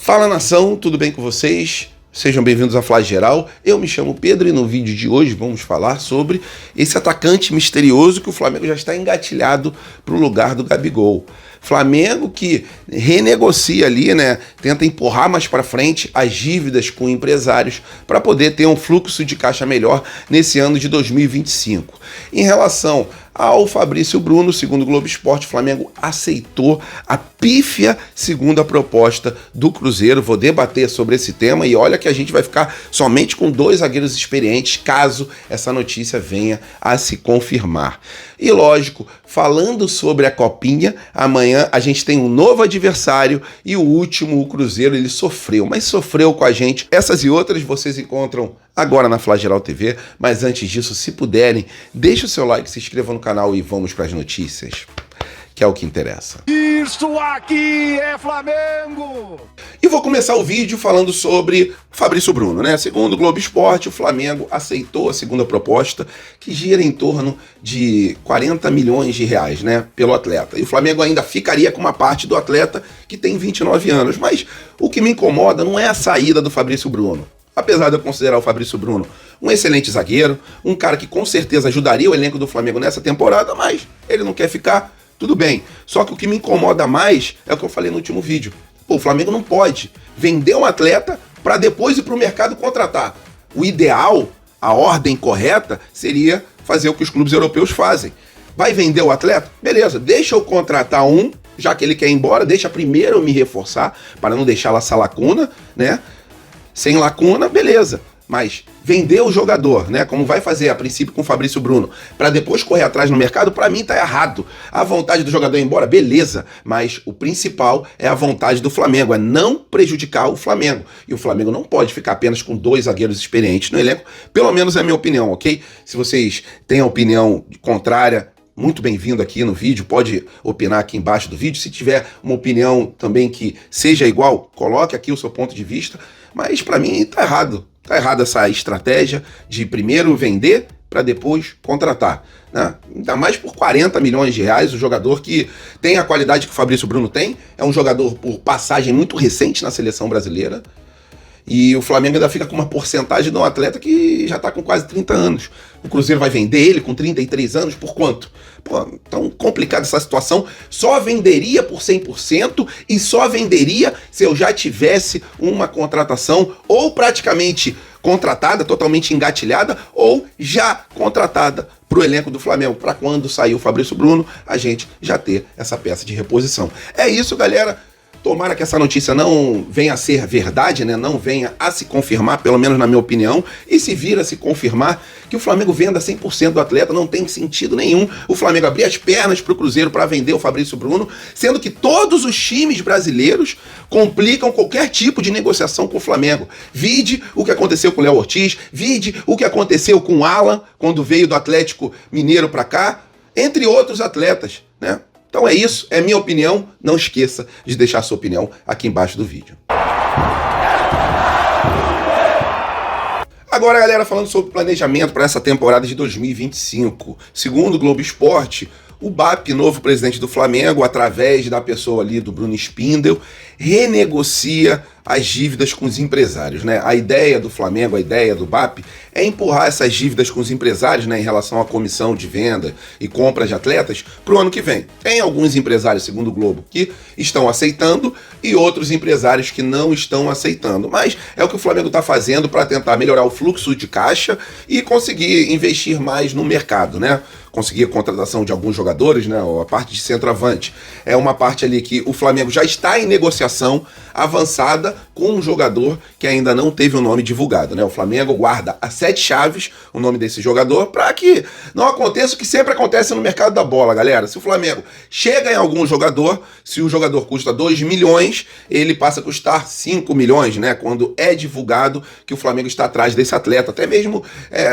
Fala nação, tudo bem com vocês? Sejam bem-vindos à Fla Geral. Eu me chamo Pedro e no vídeo de hoje vamos falar sobre esse atacante misterioso que o Flamengo já está engatilhado para o lugar do Gabigol. Flamengo que renegocia ali, né? Tenta empurrar mais para frente as dívidas com empresários para poder ter um fluxo de caixa melhor nesse ano de 2025. Em relação ao Fabrício Bruno, segundo o Globo Esporte, o Flamengo aceitou a pífia segunda proposta do Cruzeiro. Vou debater sobre esse tema e olha que a gente vai ficar somente com 2 zagueiros experientes caso essa notícia venha a se confirmar. E lógico, falando sobre a Copinha, amanhã a gente tem um novo adversário e o último, o Cruzeiro, ele sofreu, mas sofreu com a gente. Essas e outras vocês encontram agora na Fla Geral TV, mas antes disso, se puderem, deixe o seu like, se inscreva no canal e vamos para as notícias, que é o que interessa. Isso aqui é Flamengo! E vou começar o vídeo falando sobre Fabrício Bruno, né? Segundo o Globo Esporte, o Flamengo aceitou a segunda proposta, que gira em torno de 40 milhões de reais, né? Pelo atleta. E o Flamengo ainda ficaria com uma parte do atleta que tem 29 anos. Mas o que me incomoda não é a saída do Fabrício Bruno. Apesar de eu considerar o Fabrício Bruno um excelente zagueiro, um cara que com certeza ajudaria o elenco do Flamengo nessa temporada, mas ele não quer ficar, tudo bem. Só que o que me incomoda mais é o que eu falei no último vídeo. Pô, o Flamengo não pode vender um atleta para depois ir para o mercado contratar. O ideal, a ordem correta, seria fazer o que os clubes europeus fazem. Vai vender o atleta? Beleza, deixa eu contratar um, já que ele quer ir embora, deixa primeiro eu me reforçar, para não deixar essa lacuna, né? Sem lacuna, beleza. Mas vender o jogador, né, como vai fazer a princípio com o Fabrício Bruno, para depois correr atrás no mercado, para mim tá errado. A vontade do jogador ir embora, beleza. Mas o principal é a vontade do Flamengo, é não prejudicar o Flamengo. E o Flamengo não pode ficar apenas com 2 zagueiros experientes no elenco. Pelo menos é a minha opinião, ok? Se vocês têm a opinião contrária, muito bem-vindo aqui no vídeo, pode opinar aqui embaixo do vídeo. Se tiver uma opinião também que seja igual, coloque aqui o seu ponto de vista. Mas para mim tá errado. Tá errada essa estratégia de primeiro vender para depois contratar, né? Ainda mais por 40 milhões de reais, o jogador que tem a qualidade que o Fabrício Bruno tem, é um jogador por passagem muito recente na seleção brasileira. E o Flamengo ainda fica com uma porcentagem de um atleta que já está com quase 30 anos. O Cruzeiro vai vender ele com 33 anos por quanto? Pô, tão complicada essa situação. Só venderia por 100% e só venderia se eu já tivesse uma contratação ou praticamente contratada, totalmente engatilhada, ou já contratada para o elenco do Flamengo, para quando sair o Fabrício Bruno, a gente já ter essa peça de reposição. É isso, galera. Tomara que essa notícia não venha a ser verdade, né? Não venha a se confirmar, pelo menos na minha opinião. E se vir a se confirmar que o Flamengo venda 100% do atleta, não tem sentido nenhum o Flamengo abrir as pernas para o Cruzeiro para vender o Fabrício Bruno, sendo que todos os times brasileiros complicam qualquer tipo de negociação com o Flamengo. Vide o que aconteceu com o Léo Ortiz, vide o que aconteceu com o Alan, quando veio do Atlético Mineiro para cá, entre outros atletas, né? Então é isso, é minha opinião. Não esqueça de deixar sua opinião aqui embaixo do vídeo. Agora, galera, falando sobre planejamento para essa temporada de 2025. Segundo o Globo Esporte, o BAP, novo presidente do Flamengo, através da pessoa ali do Bruno Spindel, renegocia as dívidas com os empresários, né? A ideia do Flamengo, a ideia do BAP é empurrar essas dívidas com os empresários, né, em relação à comissão de venda e compra de atletas para o ano que vem. Tem alguns empresários, segundo o Globo, que estão aceitando e outros empresários que não estão aceitando. Mas é o que o Flamengo está fazendo para tentar melhorar o fluxo de caixa e conseguir investir mais no mercado, né? Conseguir a contratação de alguns jogadores, né? A parte de centroavante é uma parte ali que o Flamengo já está em negociação avançada com um jogador que ainda não teve o nome divulgado, né? O Flamengo guarda a 7 chaves o nome desse jogador para que não aconteça o que sempre acontece no mercado da bola, galera. Se o Flamengo chega em algum jogador, se o jogador custa 2 milhões, ele passa a custar 5 milhões, né? Quando é divulgado que o Flamengo está atrás desse atleta, até mesmo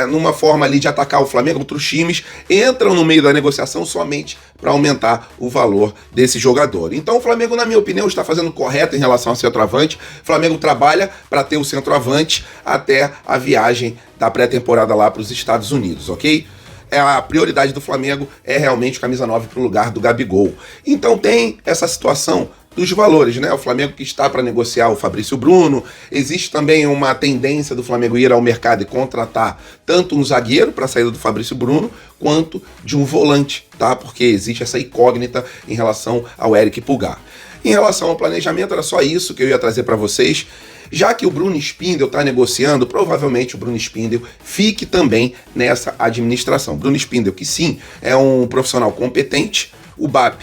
numa forma ali de atacar o Flamengo, outros times entram no meio da negociação somente para aumentar o valor desse jogador. Então o Flamengo, na minha opinião, está fazendo correto em relação ao centroavante. O Flamengo trabalha para ter o centroavante até a viagem da pré-temporada lá para os Estados Unidos, ok? A prioridade do Flamengo é realmente camisa 9 para o lugar do Gabigol. Então tem essa situação dos valores, né? O Flamengo que está para negociar o Fabrício Bruno. Existe também uma tendência do Flamengo ir ao mercado e contratar tanto um zagueiro para a saída do Fabrício Bruno, quanto de um volante, tá? Porque existe essa incógnita em relação ao Eric Pulgar. Em relação ao planejamento, era só isso que eu ia trazer para vocês. Já que o Bruno Spindel está negociando, provavelmente o Bruno Spindel fique também nessa administração. Bruno Spindel, que sim, é um profissional competente, o BAP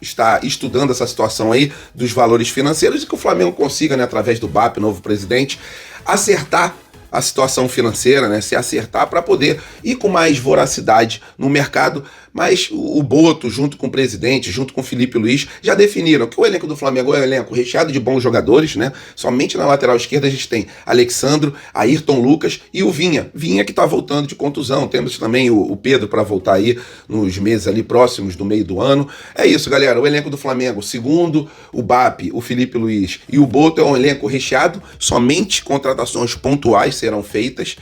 está estudando essa situação aí dos valores financeiros e que o Flamengo consiga, né, através do BAP, novo presidente, acertar a situação financeira, né, se acertar para poder ir com mais voracidade no mercado. Mas o Boto, junto com o presidente, junto com o Felipe Luiz, já definiram que o elenco do Flamengo é um elenco recheado de bons jogadores, né? Somente na lateral esquerda a gente tem Alexandro, Ayrton Lucas e o Vinha. Vinha que tá voltando de contusão. Temos também o Pedro para voltar aí nos meses ali próximos do meio do ano. É isso, galera. O elenco do Flamengo, segundo o BAP, o Felipe Luiz e o Boto, é um elenco recheado. Somente contratações pontuais serão feitas.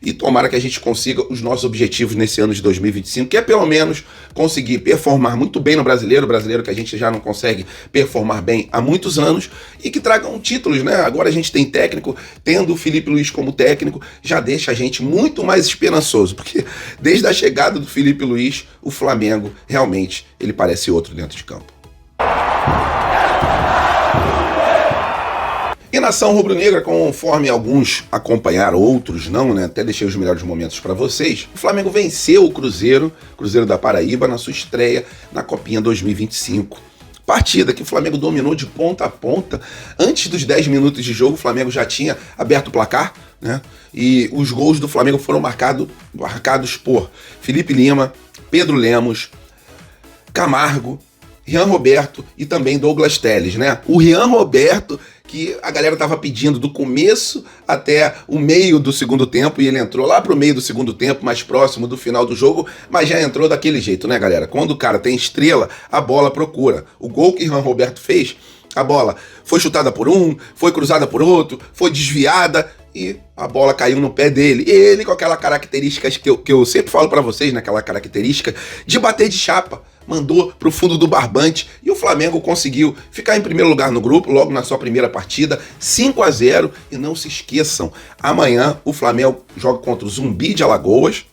E tomara que a gente consiga os nossos objetivos nesse ano de 2025, que é pelo menos conseguir performar muito bem no brasileiro que a gente já não consegue performar bem há muitos anos, e que tragam títulos, né? Agora a gente tem técnico, tendo o Felipe Luiz como técnico, já deixa a gente muito mais esperançoso, porque desde a chegada do Felipe Luiz, o Flamengo realmente ele parece outro dentro de campo. E nação rubro-negra, conforme alguns acompanharam, outros não, né? Até deixei os melhores momentos para vocês. O Flamengo venceu o Cruzeiro da Paraíba, na sua estreia na Copinha 2025. Partida que o Flamengo dominou de ponta a ponta. Antes dos 10 minutos de jogo, o Flamengo já tinha aberto o placar, né? E os gols do Flamengo foram marcados por Felipe Lima, Pedro Lemos, Camargo, Rian Roberto e também Douglas Telles, né? O Rian Roberto, que a galera tava pedindo do começo até o meio do segundo tempo, e ele entrou lá pro meio do segundo tempo, mais próximo do final do jogo, mas já entrou daquele jeito, né, galera? Quando o cara tem estrela, a bola procura. O gol que Rian Roberto fez, a bola foi chutada por um, foi cruzada por outro, foi desviada, e a bola caiu no pé dele. E ele com aquela característica que eu sempre falo pra vocês, né? Aquela característica de bater de chapa. Mandou pro fundo do barbante e o Flamengo conseguiu ficar em primeiro lugar no grupo, logo na sua primeira partida, 5-0. E não se esqueçam, amanhã o Flamengo joga contra o Zumbi de Alagoas.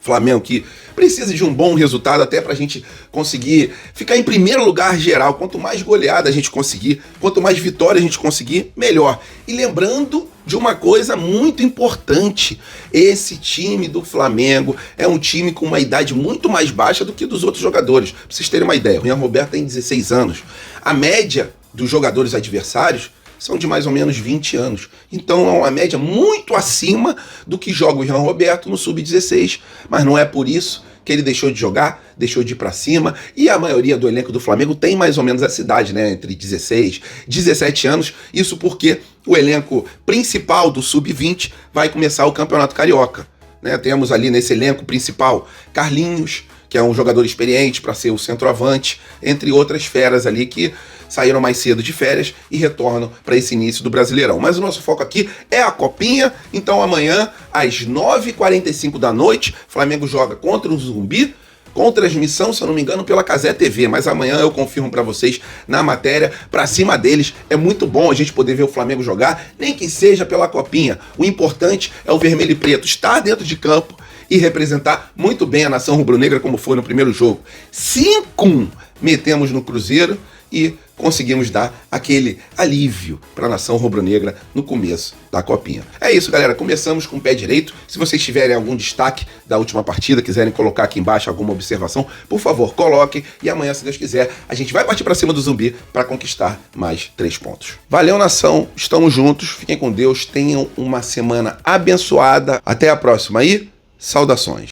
Flamengo que precisa de um bom resultado até pra gente conseguir ficar em primeiro lugar geral. Quanto mais goleada a gente conseguir, quanto mais vitória a gente conseguir, melhor. E lembrando de uma coisa muito importante: esse time do Flamengo é um time com uma idade muito mais baixa do que dos outros jogadores. Pra vocês terem uma ideia, o Rian Roberto tem 16 anos. A média dos jogadores adversários são de mais ou menos 20 anos. Então é uma média muito acima do que joga o Rian Roberto no Sub-16. Mas não é por isso que ele deixou de jogar, deixou de ir pra cima. E a maioria do elenco do Flamengo tem mais ou menos essa idade, né? Entre 16 e 17 anos. Isso porque o elenco principal do Sub-20 vai começar o Campeonato Carioca, né? Temos ali nesse elenco principal Carlinhos, que é um jogador experiente para ser o centroavante, entre outras feras ali que saíram mais cedo de férias e retornam para esse início do Brasileirão. Mas o nosso foco aqui é a Copinha. Então amanhã, às 9h45 da noite, Flamengo joga contra o Zumbi, com transmissão, se eu não me engano, pela Cazé TV. Mas amanhã eu confirmo para vocês na matéria. Pra cima deles, é muito bom a gente poder ver o Flamengo jogar, nem que seja pela Copinha. O importante é o vermelho e preto estar dentro de campo e representar muito bem a nação rubro-negra, como foi no primeiro jogo. 5 metemos no Cruzeiro e conseguimos dar aquele alívio para a nação rubro-negra no começo da Copinha. É isso, galera. Começamos com o pé direito. Se vocês tiverem algum destaque da última partida, quiserem colocar aqui embaixo alguma observação, por favor, coloquem. E amanhã, se Deus quiser, a gente vai partir para cima do Zumbi para conquistar mais 3 pontos. Valeu, nação. Estamos juntos. Fiquem com Deus. Tenham uma semana abençoada. Até a próxima aí. Saudações.